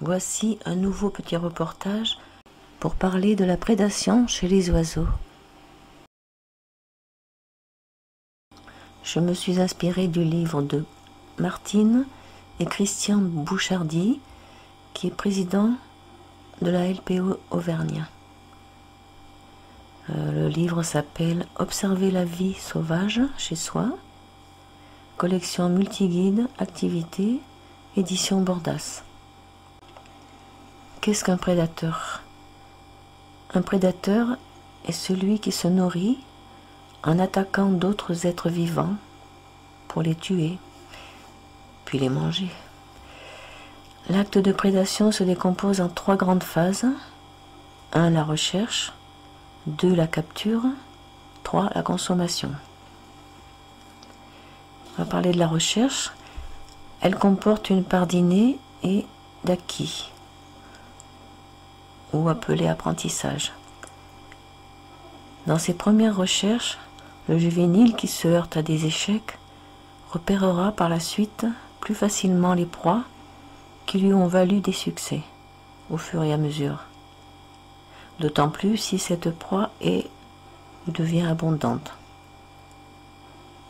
Voici un nouveau petit reportage pour parler de la prédation chez les oiseaux. Je me suis inspirée du livre de Martine et Christian Bouchardy, qui est président de la LPO Auvergnat. Le livre s'appelle « Observer la vie sauvage chez soi », collection multiguide, activité, édition Bordas. Qu'est-ce qu'un prédateur? Un prédateur est celui qui se nourrit en attaquant d'autres êtres vivants pour les tuer, puis les manger. L'acte de prédation se décompose en 3 grandes phases. 1. La recherche. 2. La capture. 3. La consommation. On va parler de la recherche. Elle comporte une part d'inné et d'acquis, ou appelé apprentissage. Dans ses premières recherches, le juvénile qui se heurte à des échecs repérera par la suite plus facilement les proies qui lui ont valu des succès au fur et à mesure. D'autant plus si cette proie est ou devient abondante.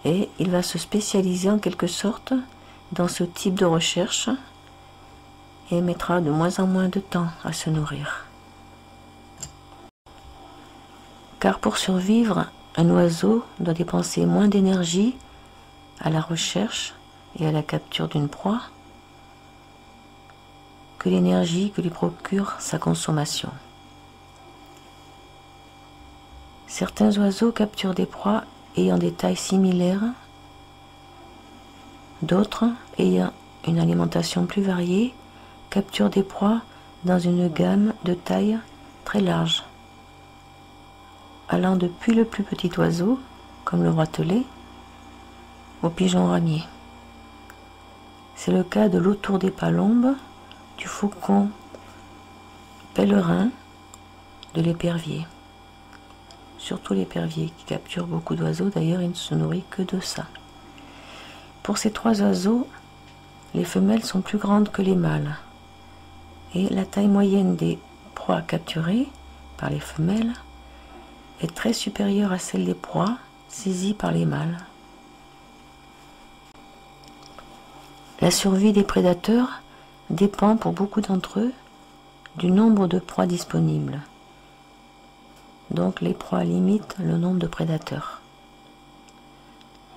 Et il va se spécialiser en quelque sorte dans ce type de recherche et mettra de moins en moins de temps à se nourrir. Car pour survivre, un oiseau doit dépenser moins d'énergie à la recherche et à la capture d'une proie que l'énergie que lui procure sa consommation. Certains oiseaux capturent des proies ayant des tailles similaires, d'autres, ayant une alimentation plus variée, capturent des proies dans une gamme de tailles très large, allant depuis le plus petit oiseau, comme le roitelet, au pigeon ramier. C'est le cas de l'autour des palombes, du faucon pèlerin, de l'épervier. Surtout l'épervier qui capture beaucoup d'oiseaux, d'ailleurs il ne se nourrit que de ça. Pour ces 3 oiseaux, les femelles sont plus grandes que les mâles. Et la taille moyenne des proies capturées par les femelles est très supérieure à celle des proies saisies par les mâles. La survie des prédateurs dépend pour beaucoup d'entre eux du nombre de proies disponibles. Donc les proies limitent le nombre de prédateurs.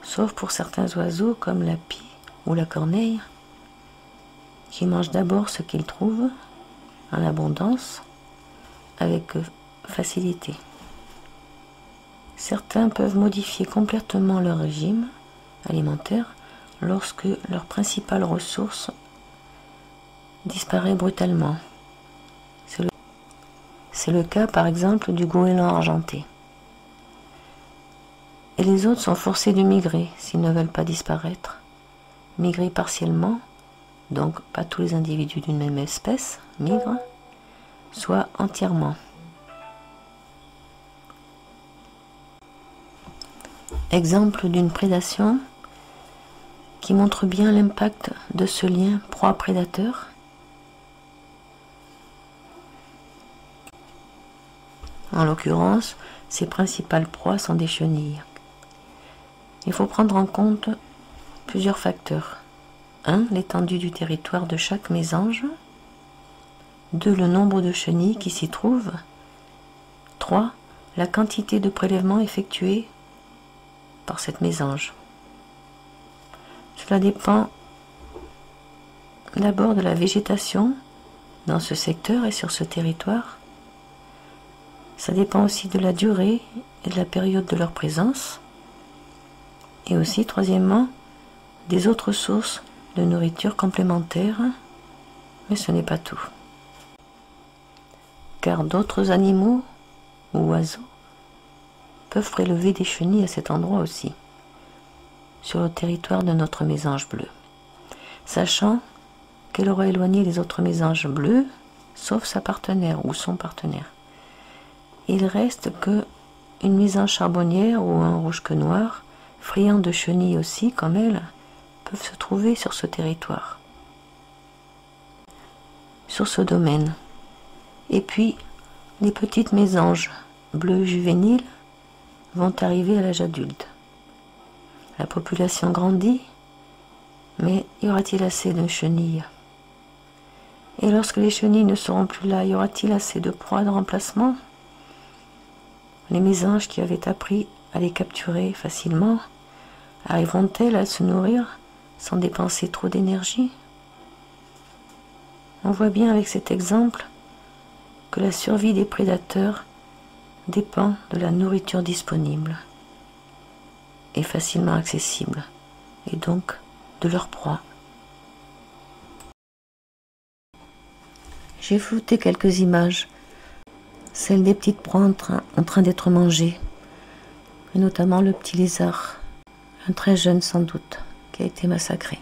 Sauf pour certains oiseaux comme la pie ou la corneille, qui mangent d'abord ce qu'ils trouvent en abondance avec facilité. Certains peuvent modifier complètement leur régime alimentaire lorsque leur principale ressource disparaît brutalement. C'est le cas par exemple du goéland argenté. Et les autres sont forcés de migrer s'ils ne veulent pas disparaître. Migrer partiellement, donc pas tous les individus d'une même espèce migrent, soit entièrement. Exemple d'une prédation qui montre bien l'impact de ce lien proie-prédateur. En l'occurrence, ses principales proies sont des chenilles. Il faut prendre en compte plusieurs facteurs. 1. L'étendue du territoire de chaque mésange. 2. Le nombre de chenilles qui s'y trouvent. 3. La quantité de prélèvements effectués par cette mésange. Cela dépend d'abord de la végétation dans ce secteur et sur ce territoire. Ça dépend aussi de la durée et de la période de leur présence. Et aussi, troisièmement, des autres sources de nourriture complémentaires. Mais ce n'est pas tout. Car d'autres animaux ou oiseaux peuvent prélever des chenilles à cet endroit aussi, sur le territoire de notre mésange bleu, sachant qu'elle aura éloigné les autres mésanges bleus, sauf sa partenaire ou son partenaire. Il reste que une mésange charbonnière ou un rouge-queue noir, friand de chenilles aussi comme elle, peuvent se trouver sur ce territoire. sur ce domaine. Et puis, les petites mésanges bleues juvéniles vont arriver à l'âge adulte. La population grandit, mais y aura-t-il assez de chenilles? Et lorsque les chenilles ne seront plus là, y aura-t-il assez de proies de remplacement? Les mésanges qui avaient appris à les capturer facilement, arriveront-elles à se nourrir sans dépenser trop d'énergie? On voit bien avec cet exemple que la survie des prédateurs dépend de la nourriture disponible et facilement accessible, et donc de leur proie. J'ai flouté quelques images, celles des petites proies en train d'être mangées, et notamment le petit lézard, un très jeune sans doute, qui a été massacré.